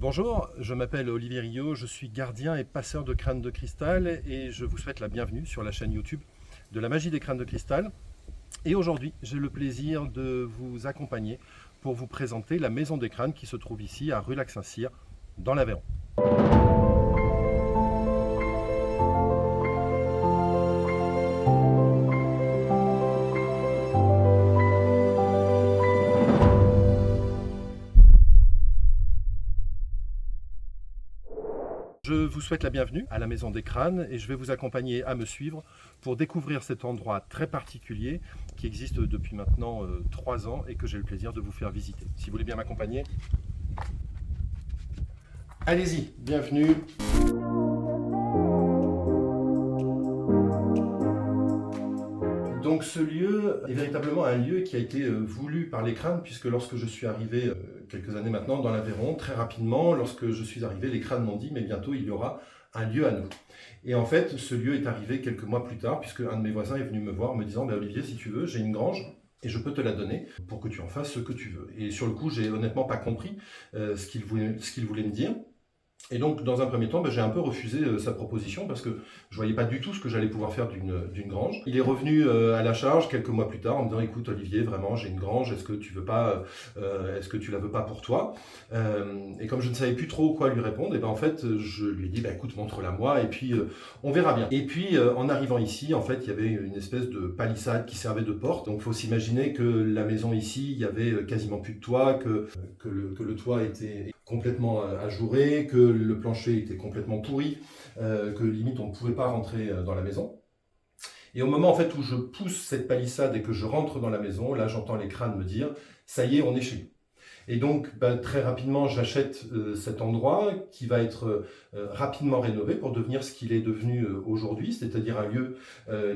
Bonjour, je m'appelle Olivier Rio, je suis gardien et passeur de crânes de cristal et je vous souhaite la bienvenue sur la chaîne YouTube de la magie des crânes de cristal. Et aujourd'hui, j'ai le plaisir de vous accompagner pour vous présenter la maison des crânes qui se trouve ici à Rulac-Saint-Cyr, dans l'Aveyron. Je vous souhaite la bienvenue à la Maison des Crânes et je vais vous accompagner à me suivre pour découvrir cet endroit très particulier qui existe depuis maintenant 3 ans et que j'ai le plaisir de vous faire visiter. Si vous voulez bien m'accompagner, allez-y, bienvenue. Donc ce lieu est véritablement un lieu qui a été voulu par les crânes, puisque lorsque je suis arrivé quelques années maintenant dans l'Aveyron, très rapidement, lorsque je suis arrivé, les crânes m'ont dit mais bientôt il y aura un lieu à nous. Et en fait, ce lieu est arrivé quelques mois plus tard, puisque un de mes voisins est venu me voir me disant Olivier, si tu veux, j'ai une grange. Et je peux te la donner pour que tu en fasses ce que tu veux. Et sur le coup, j'ai honnêtement pas compris ce qu'il voulait me dire. Et donc, dans un premier temps, j'ai un peu refusé sa proposition parce que je ne voyais pas du tout ce que j'allais pouvoir faire d'une grange. Il est revenu à la charge quelques mois plus tard en me disant écoute Olivier, vraiment j'ai une grange, est-ce que tu la veux pas pour toi Et comme je ne savais plus trop quoi lui répondre, et ben en fait je lui ai dit écoute montre-la moi et puis on verra bien. Et puis en arrivant ici, en fait il y avait une espèce de palissade qui servait de porte. Donc il faut s'imaginer que la maison ici, il y avait quasiment plus de toit, que le toit était complètement ajouré, que le plancher était complètement pourri, que limite on ne pouvait pas rentrer dans la maison. Et au moment en fait où je pousse cette palissade et que je rentre dans la maison, là j'entends les crânes me dire ça y est, on est chez nous. Et donc très rapidement j'achète cet endroit qui va être rapidement rénové pour devenir ce qu'il est devenu aujourd'hui, c'est-à-dire un lieu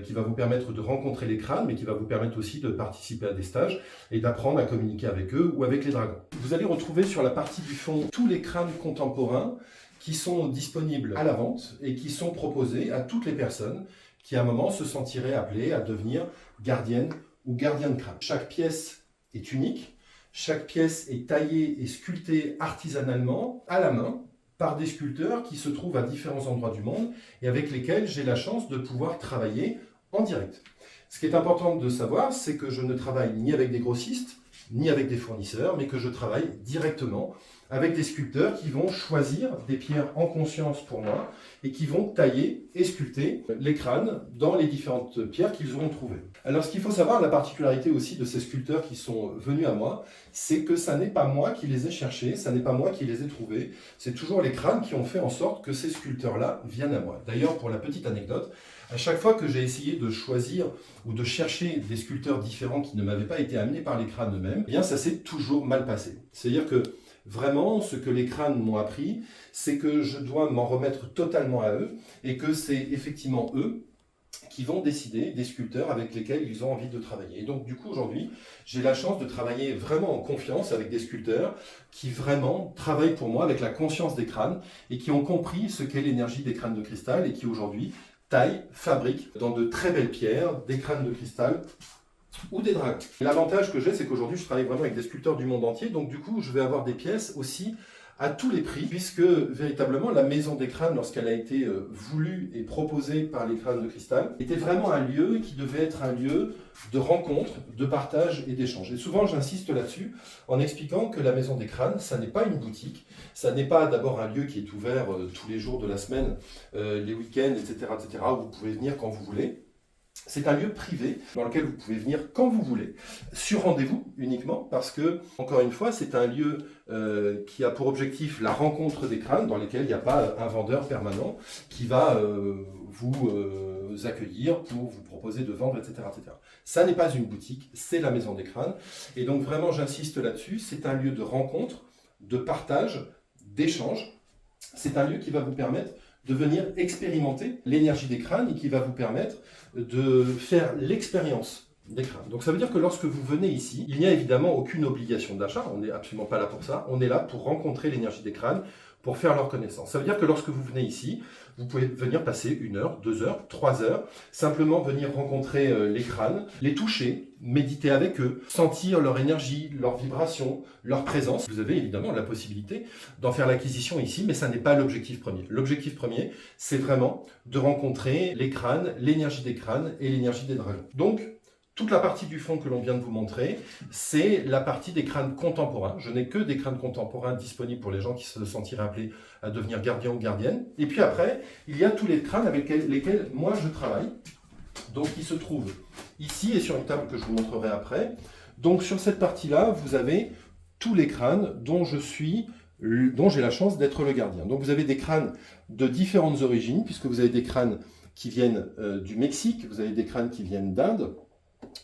qui va vous permettre de rencontrer les crânes, mais qui va vous permettre aussi de participer à des stages et d'apprendre à communiquer avec eux ou avec les dragons. Vous allez retrouver sur la partie du fond tous les crânes contemporains qui sont disponibles à la vente et qui sont proposés à toutes les personnes qui à un moment se sentiraient appelées à devenir gardiennes ou gardiens de crâne. Chaque pièce est unique. Chaque pièce est taillée et sculptée artisanalement, à la main, par des sculpteurs qui se trouvent à différents endroits du monde et avec lesquels j'ai la chance de pouvoir travailler en direct. Ce qui est important de savoir, c'est que je ne travaille ni avec des grossistes, ni avec des fournisseurs, mais que je travaille directement avec des sculpteurs qui vont choisir des pierres en conscience pour moi et qui vont tailler et sculpter les crânes dans les différentes pierres qu'ils auront trouvées. Alors ce qu'il faut savoir, la particularité aussi de ces sculpteurs qui sont venus à moi, c'est que ça n'est pas moi qui les ai cherchés, ça n'est pas moi qui les ai trouvés, c'est toujours les crânes qui ont fait en sorte que ces sculpteurs-là viennent à moi. D'ailleurs, pour la petite anecdote, à chaque fois que j'ai essayé de choisir ou de chercher des sculpteurs différents qui ne m'avaient pas été amenés par les crânes eux-mêmes, eh bien ça s'est toujours mal passé. C'est-à-dire que vraiment, ce que les crânes m'ont appris, c'est que je dois m'en remettre totalement à eux et que c'est effectivement eux qui vont décider des sculpteurs avec lesquels ils ont envie de travailler. Et donc du coup aujourd'hui, j'ai la chance de travailler vraiment en confiance avec des sculpteurs qui vraiment travaillent pour moi avec la conscience des crânes et qui ont compris ce qu'est l'énergie des crânes de cristal et qui aujourd'hui taillent, fabriquent dans de très belles pierres des crânes de cristal ou des dragons. L'avantage que j'ai, c'est qu'aujourd'hui je travaille vraiment avec des sculpteurs du monde entier, donc du coup je vais avoir des pièces aussi à tous les prix, puisque véritablement la maison des crânes, lorsqu'elle a été voulue et proposée par les crânes de cristal, était vraiment un lieu qui devait être un lieu de rencontre, de partage et d'échange. Et souvent j'insiste là-dessus en expliquant que la maison des crânes, ça n'est pas une boutique, ça n'est pas d'abord un lieu qui est ouvert tous les jours de la semaine, les week-ends, etc., où vous pouvez venir quand vous voulez. C'est un lieu privé dans lequel vous pouvez venir quand vous voulez, sur rendez-vous uniquement, parce que, encore une fois, c'est un lieu qui a pour objectif la rencontre des crânes, dans lesquels il n'y a pas un vendeur permanent qui va vous accueillir pour vous proposer de vendre, etc., etc. Ça n'est pas une boutique, c'est la maison des crânes. Et donc vraiment, j'insiste là-dessus, c'est un lieu de rencontre, de partage, d'échange. C'est un lieu qui va vous permettre de venir expérimenter l'énergie des crânes et qui va vous permettre de faire l'expérience des crânes. Donc ça veut dire que lorsque vous venez ici, il n'y a évidemment aucune obligation d'achat, on n'est absolument pas là pour ça, on est là pour rencontrer l'énergie des crânes, pour faire leur connaissance. Ça veut dire que lorsque vous venez ici, vous pouvez venir passer 1 heure, 2 heures, 3 heures, simplement venir rencontrer les crânes, les toucher, méditer avec eux, sentir leur énergie, leur vibration, leur présence. Vous avez évidemment la possibilité d'en faire l'acquisition ici, mais ça n'est pas l'objectif premier. L'objectif premier, c'est vraiment de rencontrer les crânes, l'énergie des crânes et l'énergie des dragons. Donc, toute la partie du fond que l'on vient de vous montrer, c'est la partie des crânes contemporains. Je n'ai que des crânes contemporains disponibles pour les gens qui se sentiraient appelés à devenir gardien ou gardienne. Et puis après, il y a tous les crânes avec lesquels moi je travaille. Donc ils se trouvent ici et sur une table que je vous montrerai après. Donc sur cette partie-là, vous avez tous les crânes dont j'ai la chance d'être le gardien. Donc vous avez des crânes de différentes origines, puisque vous avez des crânes qui viennent du Mexique, vous avez des crânes qui viennent d'Inde,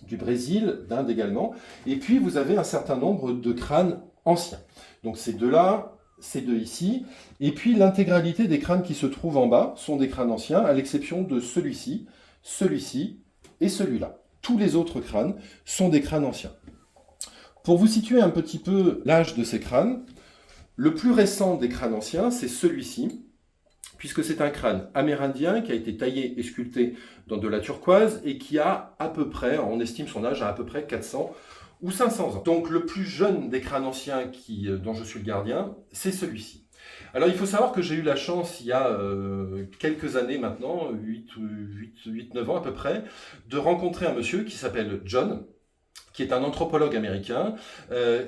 du Brésil, d'Inde également, et puis vous avez un certain nombre de crânes anciens. Donc ces deux-là, ces deux ici, et puis l'intégralité des crânes qui se trouvent en bas sont des crânes anciens, à l'exception de celui-ci, celui-ci et celui-là. Tous les autres crânes sont des crânes anciens. Pour vous situer un petit peu l'âge de ces crânes, le plus récent des crânes anciens, c'est celui-ci, puisque c'est un crâne amérindien qui a été taillé et sculpté dans de la turquoise et qui a à peu près, on estime son âge à peu près 400 ou 500 ans. Donc le plus jeune des crânes anciens dont je suis le gardien, c'est celui-ci. Alors il faut savoir que j'ai eu la chance, il y a quelques années maintenant, 8-9 ans à peu près, de rencontrer un monsieur qui s'appelle John, qui est un anthropologue américain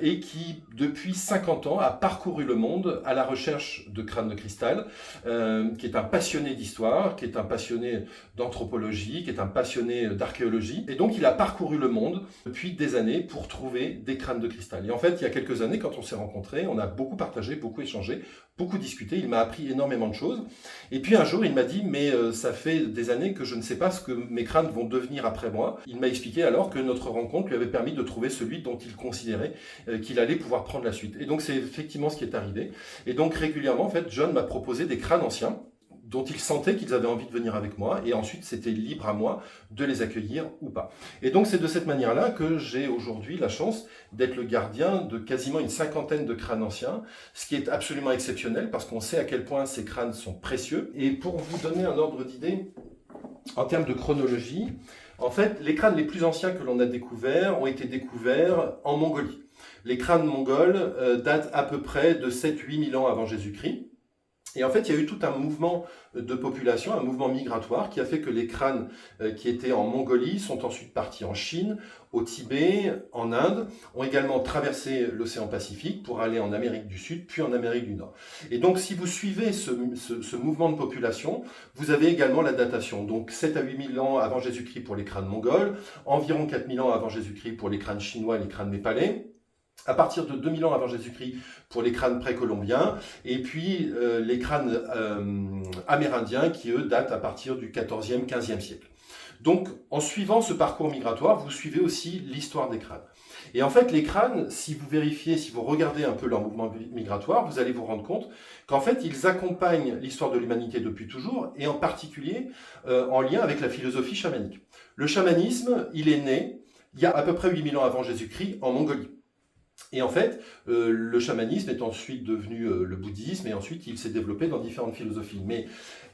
et qui, depuis 50 ans, a parcouru le monde à la recherche de crânes de cristal, qui est un passionné d'histoire, qui est un passionné d'anthropologie, qui est un passionné d'archéologie. Et donc, il a parcouru le monde depuis des années pour trouver des crânes de cristal. Et en fait, il y a quelques années, quand on s'est rencontrés, on a beaucoup partagé, beaucoup échangé, beaucoup discuté. Il m'a appris énormément de choses. Et puis un jour, il m'a dit, mais ça fait des années que je ne sais pas ce que mes crânes vont devenir après moi. Il m'a expliqué alors que notre rencontre lui avait permis de trouver celui dont il considérait qu'il allait pouvoir prendre la suite. Et donc c'est effectivement ce qui est arrivé. Et donc régulièrement, en fait, John m'a proposé des crânes anciens dont il sentait qu'ils avaient envie de venir avec moi, et ensuite c'était libre à moi de les accueillir ou pas. Et donc c'est de cette manière-là que j'ai aujourd'hui la chance d'être le gardien de quasiment une 50aine de crânes anciens, ce qui est absolument exceptionnel parce qu'on sait à quel point ces crânes sont précieux. Et pour vous donner un ordre d'idée, en termes de chronologie, en fait, les crânes les plus anciens que l'on a découverts ont été découverts en Mongolie. Les crânes mongols datent à peu près de 7-8 000 ans avant Jésus-Christ. Et en fait, il y a eu tout un mouvement de population, un mouvement migratoire qui a fait que les crânes qui étaient en Mongolie sont ensuite partis en Chine, au Tibet, en Inde, ont également traversé l'océan Pacifique pour aller en Amérique du Sud, puis en Amérique du Nord. Et donc, si vous suivez ce mouvement de population, vous avez également la datation. Donc, 7 à 8 000 ans avant Jésus-Christ pour les crânes mongols, environ 4 000 ans avant Jésus-Christ pour les crânes chinois et les crânes népalais, à partir de 2000 ans avant Jésus-Christ pour les crânes précolombiens, et puis les crânes amérindiens qui, eux, datent à partir du 14e, 15e siècle. Donc, en suivant ce parcours migratoire, vous suivez aussi l'histoire des crânes. Et en fait, les crânes, si vous vérifiez, si vous regardez un peu leur mouvement migratoire, vous allez vous rendre compte qu'en fait, ils accompagnent l'histoire de l'humanité depuis toujours, et en particulier en lien avec la philosophie chamanique. Le chamanisme, il est né il y a à peu près 8000 ans avant Jésus-Christ en Mongolie. Et en fait, le chamanisme est ensuite devenu le bouddhisme, et ensuite il s'est développé dans différentes philosophies. Mais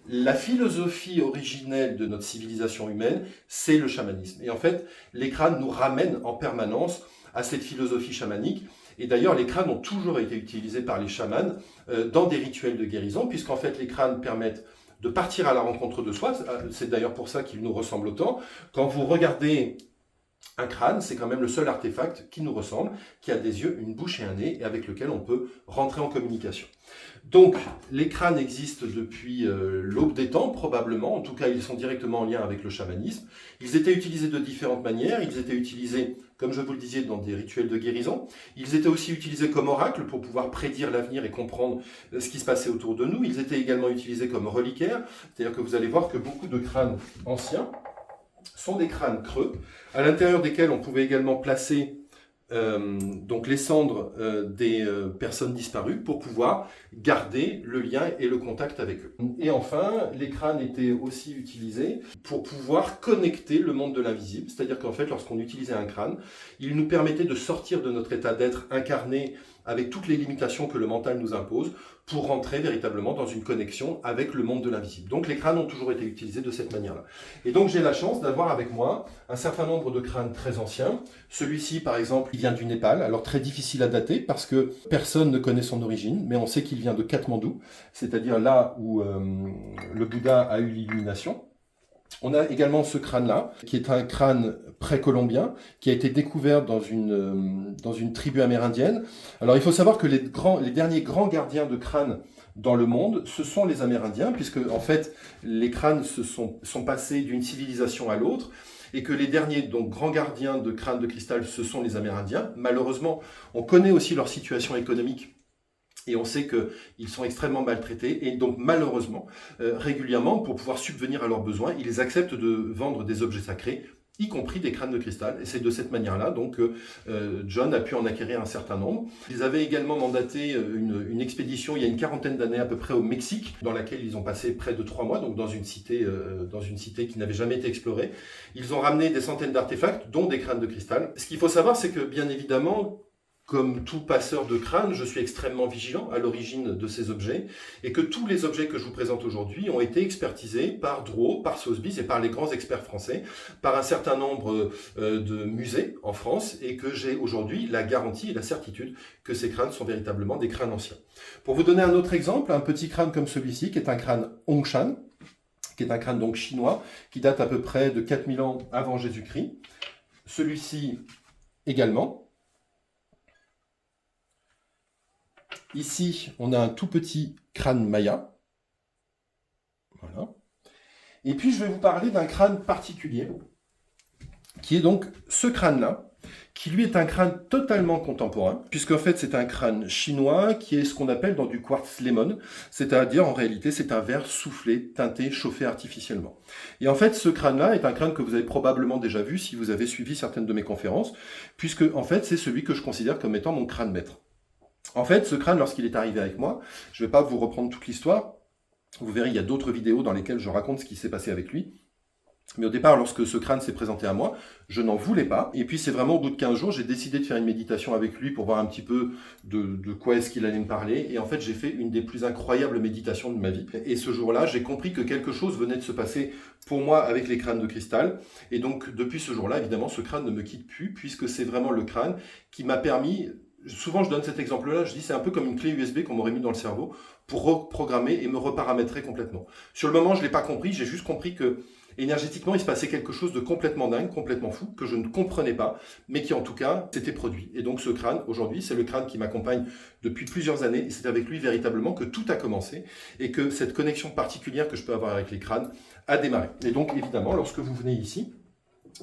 la philosophie originelle de notre civilisation humaine, c'est le chamanisme. Et en fait, les crânes nous ramènent en permanence à cette philosophie chamanique. Et d'ailleurs, les crânes ont toujours été utilisés par les chamans dans des rituels de guérison, puisqu'en fait, les crânes permettent de partir à la rencontre de soi. C'est d'ailleurs pour ça qu'ils nous ressemblent autant. Quand vous regardez un crâne, c'est quand même le seul artefact qui nous ressemble, qui a des yeux, une bouche et un nez, et avec lequel on peut rentrer en communication. Donc, les crânes existent depuis l'aube des temps, probablement. En tout cas, ils sont directement en lien avec le chamanisme. Ils étaient utilisés de différentes manières. Ils étaient utilisés, comme je vous le disais, dans des rituels de guérison. Ils étaient aussi utilisés comme oracles pour pouvoir prédire l'avenir et comprendre ce qui se passait autour de nous. Ils étaient également utilisés comme reliquaires. C'est-à-dire que vous allez voir que beaucoup de crânes anciens sont des crânes creux, à l'intérieur desquels on pouvait également placer donc les cendres des personnes disparues pour pouvoir garder le lien et le contact avec eux. Et enfin, les crânes étaient aussi utilisés pour pouvoir connecter le monde de l'invisible, c'est-à-dire qu'en fait, lorsqu'on utilisait un crâne, il nous permettait de sortir de notre état d'être incarné avec toutes les limitations que le mental nous impose, pour rentrer véritablement dans une connexion avec le monde de l'invisible. Donc les crânes ont toujours été utilisés de cette manière-là. Et donc j'ai la chance d'avoir avec moi un certain nombre de crânes très anciens. Celui-ci, par exemple, il vient du Népal, alors très difficile à dater parce que personne ne connaît son origine, mais on sait qu'il vient de Katmandou, c'est-à-dire là où le Bouddha a eu l'illumination. On a également ce crâne-là, qui est un crâne précolombien, qui a été découvert dans une tribu amérindienne. Alors il faut savoir que les derniers grands gardiens de crânes dans le monde, ce sont les Amérindiens, puisque en fait les crânes sont passés d'une civilisation à l'autre, et que les derniers donc grands gardiens de crânes de cristal, ce sont les Amérindiens. Malheureusement, on connaît aussi leur situation économique, et on sait qu'ils sont extrêmement maltraités. Et donc, malheureusement, régulièrement, pour pouvoir subvenir à leurs besoins, ils acceptent de vendre des objets sacrés, y compris des crânes de cristal. Et c'est de cette manière-là donc John a pu en acquérir un certain nombre. Ils avaient également mandaté une expédition il y a une quarantaine d'années à peu près au Mexique, dans laquelle ils ont passé près de 3 mois, donc dans une cité qui n'avait jamais été explorée. Ils ont ramené des centaines d'artefacts, dont des crânes de cristal. Ce qu'il faut savoir, c'est que, bien évidemment, comme tout passeur de crâne, je suis extrêmement vigilant à l'origine de ces objets et que tous les objets que je vous présente aujourd'hui ont été expertisés par Drouot, par Sotheby's et par les grands experts français, par un certain nombre de musées en France et que j'ai aujourd'hui la garantie et la certitude que ces crânes sont véritablement des crânes anciens. Pour vous donner un autre exemple, un petit crâne comme celui-ci qui est un crâne Hongshan, qui est un crâne donc chinois qui date à peu près de 4000 ans avant Jésus-Christ. Celui-ci également. Ici, on a un tout petit crâne maya. Voilà. Et puis, je vais vous parler d'un crâne particulier, qui est donc ce crâne-là, qui lui est un crâne totalement contemporain, puisqu'en fait, c'est un crâne chinois qui est ce qu'on appelle dans du quartz lemon, c'est-à-dire, en réalité, c'est un verre soufflé, teinté, chauffé artificiellement. Et en fait, ce crâne-là est un crâne que vous avez probablement déjà vu si vous avez suivi certaines de mes conférences, puisque, en fait, c'est celui que je considère comme étant mon crâne maître. En fait, ce crâne, lorsqu'il est arrivé avec moi, je ne vais pas vous reprendre toute l'histoire, vous verrez, il y a d'autres vidéos dans lesquelles je raconte ce qui s'est passé avec lui. Mais au départ, lorsque ce crâne s'est présenté à moi, je n'en voulais pas. Et puis c'est vraiment au bout de 15 jours, j'ai décidé de faire une méditation avec lui pour voir un petit peu de quoi est-ce qu'il allait me parler. Et en fait, j'ai fait une des plus incroyables méditations de ma vie. Et ce jour-là, j'ai compris que quelque chose venait de se passer pour moi avec les crânes de cristal. Et donc, depuis ce jour-là, évidemment, ce crâne ne me quitte plus, puisque c'est vraiment le crâne qui m'a permis... Souvent, je donne cet exemple-là, je dis c'est un peu comme une clé USB qu'on m'aurait mis dans le cerveau pour reprogrammer et me reparamétrer complètement. Sur le moment, je ne l'ai pas compris, j'ai juste compris que énergétiquement, il se passait quelque chose de complètement dingue, complètement fou, que je ne comprenais pas, mais qui en tout cas s'était produit. Et donc ce crâne, aujourd'hui, c'est le crâne qui m'accompagne depuis plusieurs années, et c'est avec lui véritablement que tout a commencé, et que cette connexion particulière que je peux avoir avec les crânes a démarré. Et donc évidemment, lorsque vous venez ici,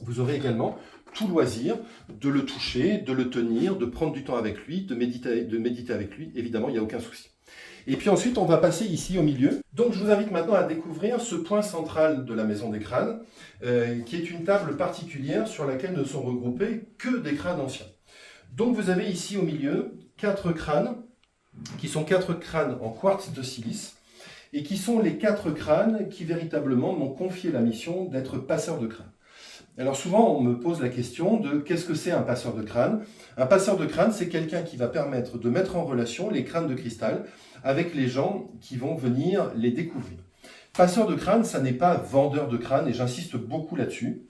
vous aurez également tout loisir de le toucher, de le tenir, de prendre du temps avec lui, de méditer avec lui. Évidemment, il n'y a aucun souci. Et puis ensuite, on va passer ici au milieu. Donc, je vous invite maintenant à découvrir ce point central de la Maison des Crânes, qui est une table particulière sur laquelle ne sont regroupés que des crânes anciens. Donc, vous avez ici au milieu 4 crânes, qui sont 4 crânes en quartz de silice, et qui sont les 4 crânes qui véritablement m'ont confié la mission d'être passeur de crâne. Alors souvent, on me pose la question de qu'est-ce que c'est un passeur de crâne? Un passeur de crâne, c'est quelqu'un qui va permettre de mettre en relation les crânes de cristal avec les gens qui vont venir les découvrir. Passeur de crâne, ça n'est pas vendeur de crâne, et j'insiste beaucoup là-dessus,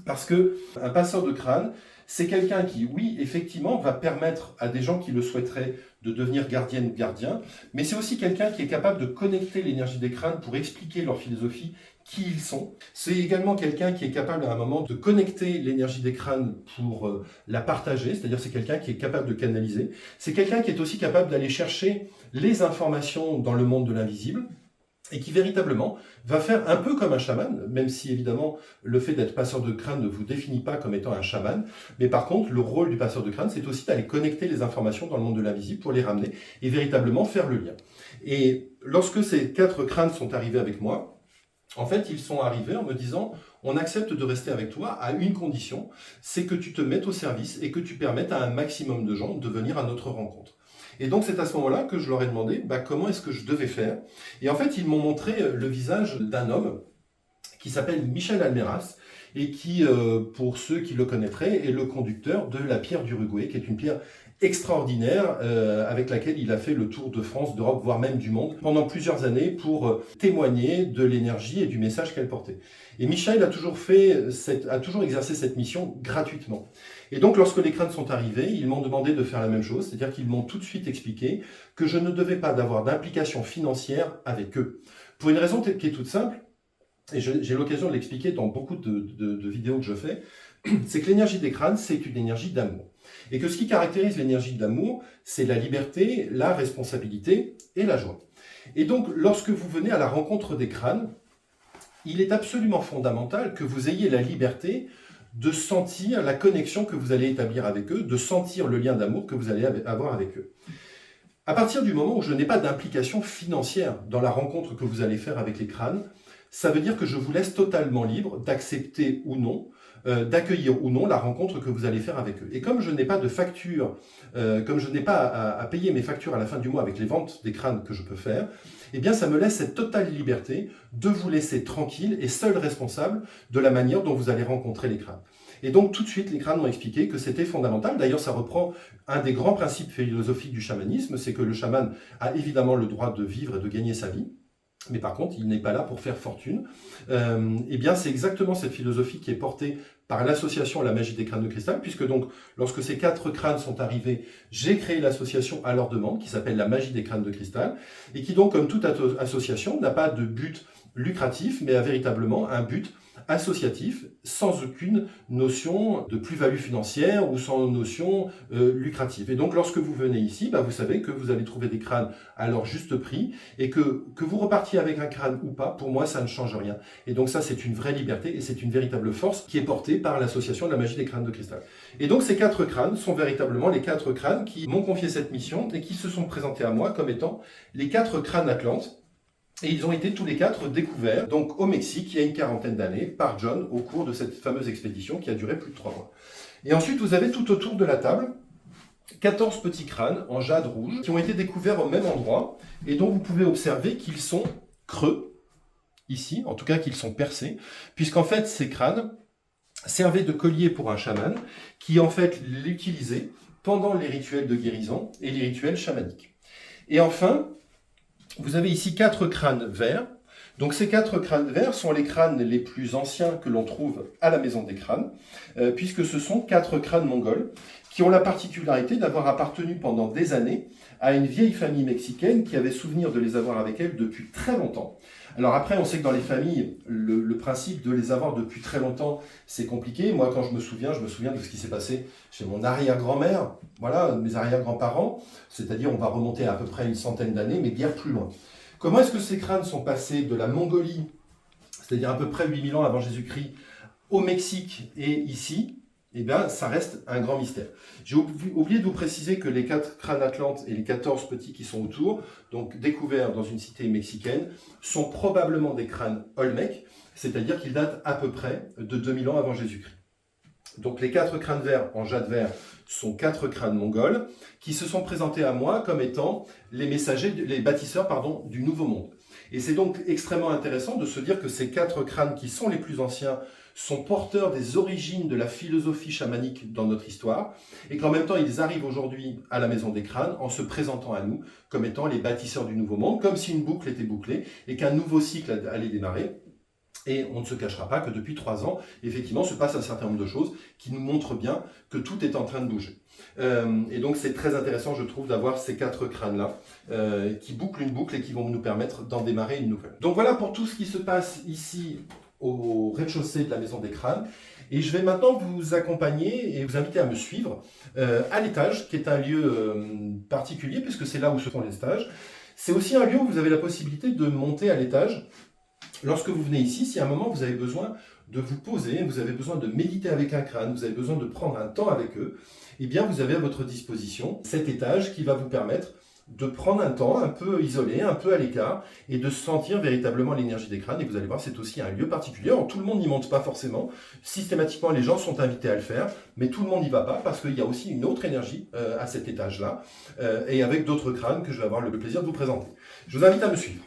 parce que un passeur de crâne, c'est quelqu'un qui, oui, effectivement, va permettre à des gens qui le souhaiteraient de devenir gardienne ou gardien, mais c'est aussi quelqu'un qui est capable de connecter l'énergie des crânes pour expliquer leur philosophie, qui ils sont. C'est également quelqu'un qui est capable à un moment de connecter l'énergie des crânes pour la partager, c'est-à-dire c'est quelqu'un qui est capable de canaliser. C'est quelqu'un qui est aussi capable d'aller chercher les informations dans le monde de l'invisible, et qui véritablement va faire un peu comme un chaman, même si évidemment le fait d'être passeur de crâne ne vous définit pas comme étant un chaman, mais par contre le rôle du passeur de crâne c'est aussi d'aller connecter les informations dans le monde de l'invisible pour les ramener et véritablement faire le lien. Et lorsque ces 4 crânes sont arrivés avec moi, en fait ils sont arrivés en me disant on accepte de rester avec toi à une condition, c'est que tu te mettes au service et que tu permettes à un maximum de gens de venir à notre rencontre. Et donc c'est à ce moment-là que je leur ai demandé comment est-ce que je devais faire. Et en fait, ils m'ont montré le visage d'un homme qui s'appelle Michel Almeras, et qui, pour ceux qui le connaîtraient, est le conducteur de la pierre d'Uruguay, qui est une pierre extraordinaire avec laquelle il a fait le tour de France, d'Europe, voire même du monde, pendant plusieurs années pour témoigner de l'énergie et du message qu'elle portait. Et Michel a toujours exercé cette mission gratuitement. Et donc, lorsque les crânes sont arrivés, ils m'ont demandé de faire la même chose, c'est-à-dire qu'ils m'ont tout de suite expliqué que je ne devais pas avoir d'implication financière avec eux. Pour une raison qui est toute simple, et j'ai l'occasion de l'expliquer dans beaucoup de vidéos que je fais, c'est que l'énergie des crânes, c'est une énergie d'amour. Et que ce qui caractérise l'énergie de l'amour, c'est la liberté, la responsabilité et la joie. Et donc, lorsque vous venez à la rencontre des crânes, il est absolument fondamental que vous ayez la liberté de sentir la connexion que vous allez établir avec eux, de sentir le lien d'amour que vous allez avoir avec eux. À partir du moment où je n'ai pas d'implication financière dans la rencontre que vous allez faire avec les crânes, ça veut dire que je vous laisse totalement libre d'accepter ou non, d'accueillir ou non la rencontre que vous allez faire avec eux. Et comme je n'ai pas de facture, comme je n'ai pas à payer mes factures à la fin du mois avec les ventes des crânes que je peux faire, eh bien ça me laisse cette totale liberté de vous laisser tranquille et seul responsable de la manière dont vous allez rencontrer les crânes. Et donc tout de suite, les crânes m'ont expliqué que c'était fondamental. D'ailleurs, ça reprend un des grands principes philosophiques du chamanisme, c'est que le chaman a évidemment le droit de vivre et de gagner sa vie. Mais par contre, il n'est pas là pour faire fortune. Eh bien, c'est exactement cette philosophie qui est portée par l'association à la magie des crânes de cristal, puisque donc, lorsque ces 4 crânes sont arrivés, j'ai créé l'association à leur demande, qui s'appelle la magie des crânes de cristal, et qui donc, comme toute association, n'a pas de but lucratif, mais a véritablement un but associatif, sans aucune notion de plus-value financière ou sans notion lucrative. Et donc, lorsque vous venez ici, vous savez que vous allez trouver des crânes à leur juste prix, et que vous repartiez avec un crâne ou pas, pour moi, ça ne change rien. Et donc ça, c'est une vraie liberté, et c'est une véritable force qui est portée par l'association de la magie des crânes de cristal. Et donc, ces 4 crânes sont véritablement les 4 crânes qui m'ont confié cette mission, et qui se sont présentés à moi comme étant les 4 crânes Atlantes. Et ils ont été tous les 4 découverts, donc au Mexique, il y a une quarantaine d'années, par John, au cours de cette fameuse expédition qui a duré plus de 3 mois. Et ensuite, vous avez tout autour de la table 14 petits crânes en jade rouge qui ont été découverts au même endroit et dont vous pouvez observer qu'ils sont creux, ici, en tout cas qu'ils sont percés, puisqu'en fait, ces crânes servaient de collier pour un chaman qui, en fait, l'utilisait pendant les rituels de guérison et les rituels chamaniques. Et enfin, vous avez ici 4 crânes verts. Donc ces 4 crânes verts sont les crânes les plus anciens que l'on trouve à la Maison des Crânes, puisque ce sont 4 crânes mongols qui ont la particularité d'avoir appartenu pendant des années à une vieille famille mexicaine qui avait souvenir de les avoir avec elle depuis très longtemps. Alors après, on sait que dans les familles, le principe de les avoir depuis très longtemps, c'est compliqué. Moi, quand je me souviens de ce qui s'est passé chez mon arrière-grand-mère, voilà, mes arrière-grands-parents, c'est-à-dire on va remonter à peu près une centaine d'années, mais bien plus loin. Comment est-ce que ces crânes sont passés de la Mongolie, c'est-à-dire à peu près 8000 ans avant Jésus-Christ, au Mexique et ici? Eh bien, ça reste un grand mystère. J'ai oublié de vous préciser que les 4 crânes Atlantes et les 14 petits qui sont autour, donc découverts dans une cité mexicaine, sont probablement des crânes Olmec, c'est-à-dire qu'ils datent à peu près de 2000 ans avant Jésus-Christ. Donc les 4 crânes verts en jade vert sont 4 crânes mongols qui se sont présentés à moi comme étant les messagers, les bâtisseurs du Nouveau Monde. Et c'est donc extrêmement intéressant de se dire que ces 4 crânes qui sont les plus anciens sont porteurs des origines de la philosophie chamanique dans notre histoire, et qu'en même temps ils arrivent aujourd'hui à la Maison des Crânes en se présentant à nous comme étant les bâtisseurs du Nouveau Monde, comme si une boucle était bouclée et qu'un nouveau cycle allait démarrer. Et on ne se cachera pas que depuis 3 ans, effectivement, se passe un certain nombre de choses qui nous montrent bien que tout est en train de bouger. Et donc c'est très intéressant, je trouve, d'avoir ces 4 crânes-là qui bouclent une boucle et qui vont nous permettre d'en démarrer une nouvelle. Donc voilà pour tout ce qui se passe ici au rez-de-chaussée de la Maison des Crânes. Et je vais maintenant vous accompagner et vous inviter à me suivre à l'étage, qui est un lieu particulier, puisque c'est là où se font les stages. C'est aussi un lieu où vous avez la possibilité de monter à l'étage. Lorsque vous venez ici, si à un moment vous avez besoin de vous poser, vous avez besoin de méditer avec un crâne, vous avez besoin de prendre un temps avec eux, eh bien vous avez à votre disposition cet étage qui va vous permettre de prendre un temps un peu isolé, un peu à l'écart, et de sentir véritablement l'énergie des crânes. Et vous allez voir, c'est aussi un lieu particulier. Alors, tout le monde n'y monte pas forcément. Systématiquement, les gens sont invités à le faire, mais tout le monde n'y va pas parce qu'il y a aussi une autre énergie à cet étage-là, et avec d'autres crânes que je vais avoir le plaisir de vous présenter. Je vous invite à me suivre.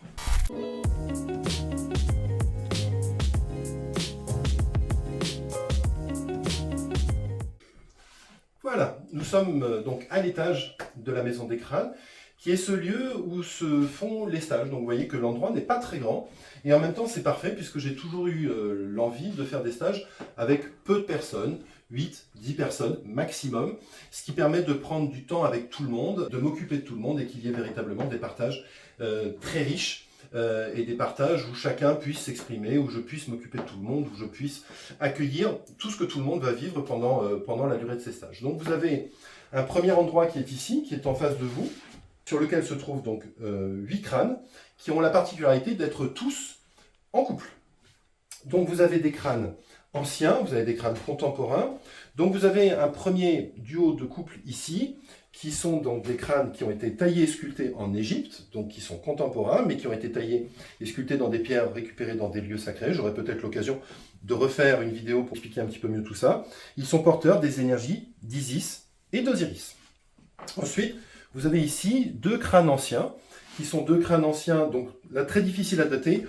Voilà, nous sommes donc à l'étage de la maison des crânes, qui est ce lieu où se font les stages. Donc vous voyez que l'endroit n'est pas très grand, et en même temps c'est parfait puisque j'ai toujours eu l'envie de faire des stages avec peu de personnes, 8, 10 personnes maximum, ce qui permet de prendre du temps avec tout le monde, de m'occuper de tout le monde et qu'il y ait véritablement des partages très riches. Et des partages où chacun puisse s'exprimer, où je puisse m'occuper de tout le monde, où je puisse accueillir tout ce que tout le monde va vivre pendant la durée de ces stages. Donc vous avez un premier endroit qui est ici, qui est en face de vous, sur lequel se trouvent donc 8 crânes, qui ont la particularité d'être tous en couple. Donc vous avez des crânes anciens, vous avez des crânes contemporains. Donc vous avez un premier duo de couple ici, qui sont donc des crânes qui ont été taillés et sculptés en Égypte, donc qui sont contemporains, mais qui ont été taillés et sculptés dans des pierres récupérées dans des lieux sacrés. J'aurai peut-être l'occasion de refaire une vidéo pour expliquer un petit peu mieux tout ça. Ils sont porteurs des énergies d'Isis et d'Osiris. Ensuite, vous avez ici deux crânes anciens, qui sont deux crânes anciens, donc là très difficile à dater.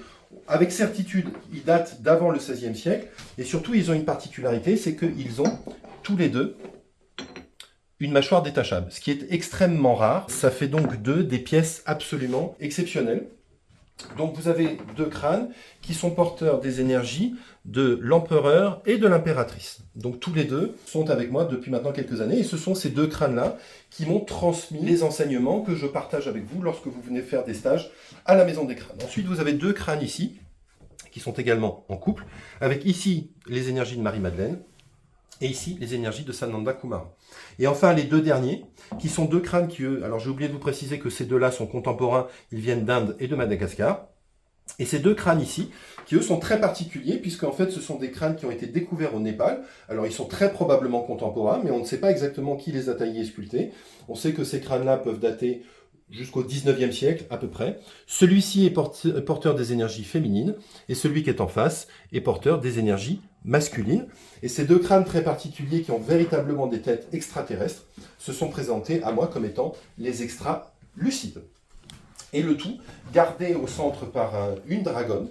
Avec certitude, ils datent d'avant le XVIe siècle, et surtout ils ont une particularité, c'est qu'ils ont tous les deux une mâchoire détachable, ce qui est extrêmement rare. Ça fait donc d'eux des pièces absolument exceptionnelles. Donc vous avez deux crânes qui sont porteurs des énergies de l'empereur et de l'impératrice. Donc tous les deux sont avec moi depuis maintenant quelques années, et ce sont ces deux crânes-là qui m'ont transmis les enseignements que je partage avec vous lorsque vous venez faire des stages à la Maison des Crânes. Ensuite vous avez deux crânes ici, qui sont également en couple, avec ici les énergies de Marie-Madeleine, et ici les énergies de Sananda Kumara. Et enfin les deux derniers, qui sont deux crânes qui, eux, alors j'ai oublié de vous préciser que ces deux-là sont contemporains, ils viennent d'Inde et de Madagascar. Et ces deux crânes ici, qui eux sont très particuliers, puisqu'en fait ce sont des crânes qui ont été découverts au Népal. Alors ils sont très probablement contemporains, mais on ne sait pas exactement qui les a taillés et sculptés. On sait que ces crânes-là peuvent dater jusqu'au 19e siècle à peu près. Celui-ci est porteur des énergies féminines, et celui qui est en face est porteur des énergies masculines. Et ces deux crânes très particuliers qui ont véritablement des têtes extraterrestres se sont présentés à moi comme étant les extra-lucides. Et le tout gardé au centre par une dragonne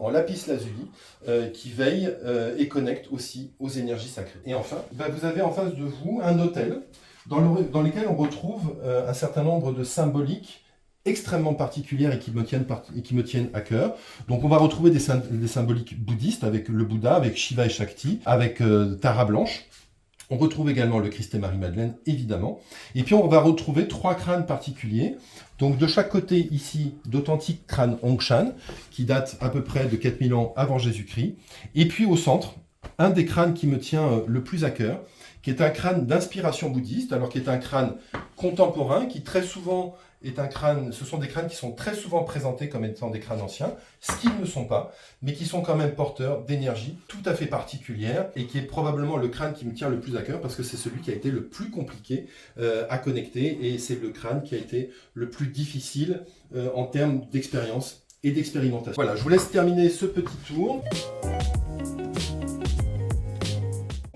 en lapis-lazuli, qui veille et connecte aussi aux énergies sacrées. Et enfin, vous avez en face de vous un autel dans lequel on retrouve un certain nombre de symboliques extrêmement particulières et qui me tiennent à cœur. Donc on va retrouver des symboliques bouddhistes avec le Bouddha, avec Shiva et Shakti, avec Tara Blanche. On retrouve également le Christ et Marie-Madeleine, évidemment. Et puis on va retrouver trois crânes particuliers. Donc de chaque côté ici, d'authentiques crânes Hongshan, qui datent à peu près de 4000 ans avant Jésus-Christ. Et puis au centre, un des crânes qui me tient le plus à cœur, qui est un crâne d'inspiration bouddhiste, alors qui est un crâne contemporain, qui très souvent est un crâne, ce sont des crânes qui sont très souvent présentés comme étant des crânes anciens, ce qu'ils ne sont pas, mais qui sont quand même porteurs d'énergie tout à fait particulière, et qui est probablement le crâne qui me tient le plus à cœur, parce que c'est celui qui a été le plus compliqué à connecter, et c'est le crâne qui a été le plus difficile en termes d'expérience et d'expérimentation. Voilà, je vous laisse terminer ce petit tour.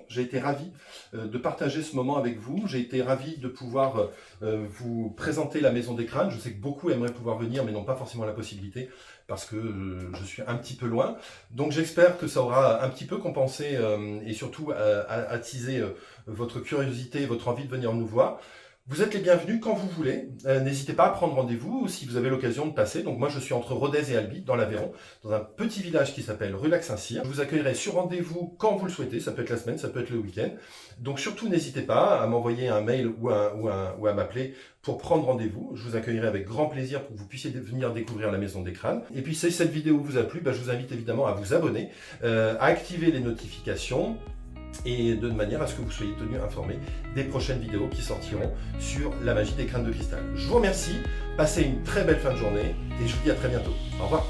J'ai été ravi de partager ce moment avec vous. J'ai été ravi de pouvoir vous présenter la Maison des Crânes. Je sais que beaucoup aimeraient pouvoir venir, mais n'ont pas forcément la possibilité parce que je suis un petit peu loin. Donc j'espère que ça aura un petit peu compensé et surtout attisé votre curiosité, votre envie de venir nous voir. Vous êtes les bienvenus quand vous voulez. N'hésitez pas à prendre rendez-vous si vous avez l'occasion de passer. Donc moi je suis entre Rodez et Albi, dans l'Aveyron, dans un petit village qui s'appelle Rulac-Saint-Cyr. Je vous accueillerai sur rendez-vous quand vous le souhaitez. Ça peut être la semaine, ça peut être le week-end. Donc surtout n'hésitez pas à m'envoyer un mail ou à m'appeler pour prendre rendez-vous. Je vous accueillerai avec grand plaisir pour que vous puissiez venir découvrir la Maison des Crânes. Et puis si cette vidéo vous a plu, je vous invite évidemment à vous abonner, à activer les notifications, et de manière à ce que vous soyez tenus informés des prochaines vidéos qui sortiront sur la magie des crânes de cristal. Je vous remercie, passez une très belle fin de journée et je vous dis à très bientôt. Au revoir.